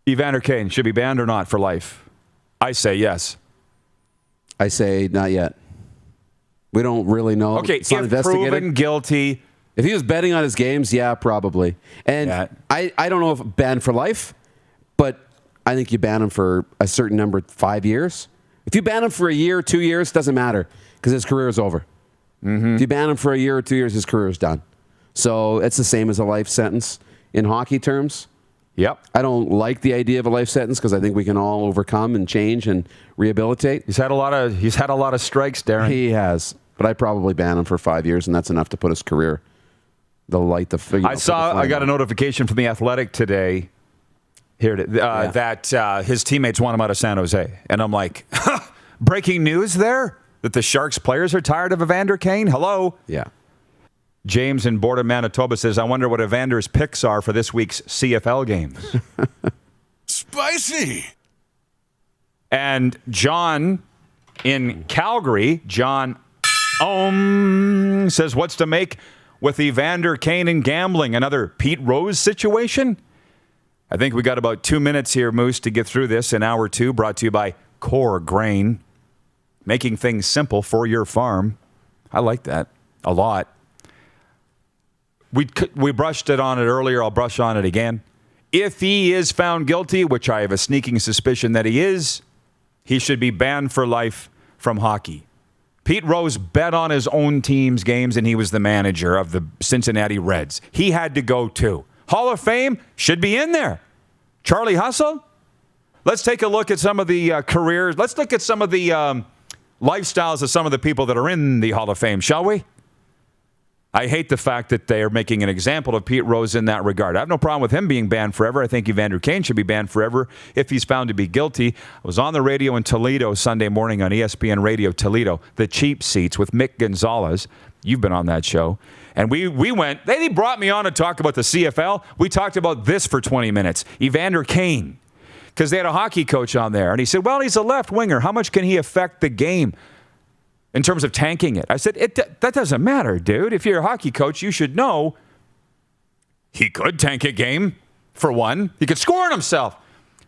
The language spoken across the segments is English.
Evander Kane should be banned or not for life? I say yes. I say not yet. We don't really know. Okay, it's not if proven guilty. If he was betting on his games, yeah, probably. And Yeah. I don't know if banned for life, but I think you ban him for a certain number, 5 years. If you ban him for a year, 2 years, doesn't matter because his career is over. If you ban him for a year or 2 years, his career is done. So it's the same as a life sentence in hockey terms. Yep. I don't like the idea of a life sentence because I think we can all overcome and change and rehabilitate. He's had a lot of strikes, Darren. He has, but I probably ban him for 5 years, and that's enough to put his career. I got a notification from The Athletic today that his teammates want him out of San Jose. And I'm like, breaking news there? That the Sharks players are tired of Evander Kane? Hello? Yeah. James in Boredom, Manitoba says, I wonder what Evander's picks are for this week's CFL games. Spicy. And John in Calgary, John says, what's to make with Evander Kane and gambling? Another Pete Rose situation? I think we got about 2 minutes here, Moose, to get through this in hour 2, brought to you by Core Grain, making things simple for your farm. I like that a lot. We brushed on it earlier. I'll brush on it again. If he is found guilty, which I have a sneaking suspicion that he is, he should be banned for life from hockey. Pete Rose bet on his own team's games, and he was the manager of the Cincinnati Reds. He had to go too. Hall of Fame should be in there. Charlie Hustle? Let's take a look at some of the careers. Let's look at some of the lifestyles of some of the people that are in the Hall of Fame, shall we? I hate the fact that they are making an example of Pete Rose in that regard. I have no problem with him being banned forever. I think Evander Kane should be banned forever if he's found to be guilty. I was on the radio in Toledo Sunday morning on ESPN Radio Toledo, the cheap seats with Mick Gonzalez. You've been on that show. And we went, they brought me on to talk about the CFL. We talked about this for 20 minutes, Evander Kane, because they had a hockey coach on there. And he said, well, he's a left winger. How much can he affect the game in terms of tanking it? I said, that doesn't matter, dude. If you're a hockey coach, you should know he could tank a game, for one. He could score on himself.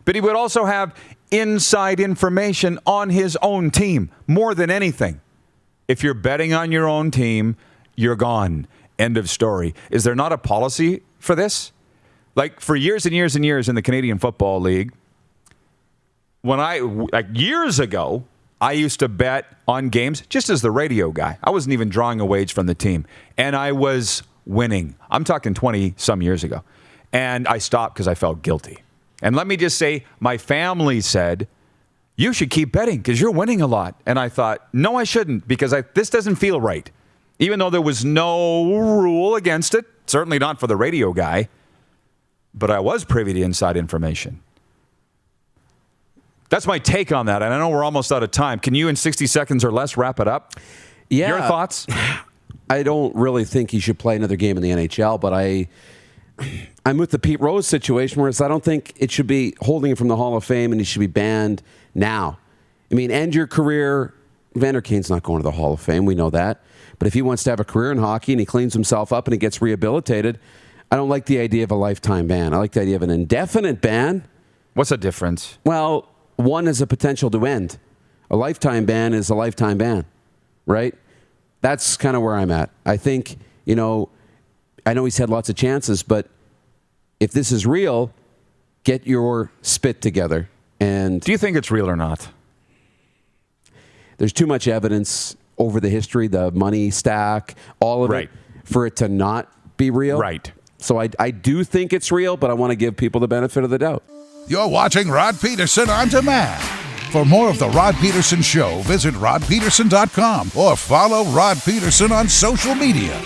But he would also have inside information on his own team, more than anything. If you're betting on your own team, you're gone. End of story. Is there not a policy for this? Like, for years and years and years in the Canadian Football League, years ago, I used to bet on games just as the radio guy. I wasn't even drawing a wage from the team. And I was winning. I'm talking 20-some years ago. And I stopped because I felt guilty. And let me just say, my family said, you should keep betting because you're winning a lot. And I thought, no, I shouldn't because this doesn't feel right. Even though there was no rule against it, certainly not for the radio guy. But I was privy to inside information. That's my take on that. And I know we're almost out of time. Can you, in 60 seconds or less, wrap it up? Yeah. Your thoughts? I don't really think he should play another game in the NHL, but I'm with the Pete Rose situation, whereas I don't think it should be holding him from the Hall of Fame and he should be banned now. I mean, end your career. Evander Kane's not going to the Hall of Fame. We know that. But if he wants to have a career in hockey and he cleans himself up and he gets rehabilitated, I don't like the idea of a lifetime ban. I like the idea of an indefinite ban. What's the difference? Well, one is a potential to end. A lifetime ban is a lifetime ban, right? That's kind of where I'm at. I think, I know he's had lots of chances, but if this is real, get your spit together. And do you think it's real or not? There's too much evidence over the history, the money stack, all of it, for it to not be real. Right. So I do think it's real, but I want to give people the benefit of the doubt. You're watching Rod Pedersen On Demand. For more of The Rod Pedersen Show, visit rodpedersen.com or follow Rod Pedersen on social media.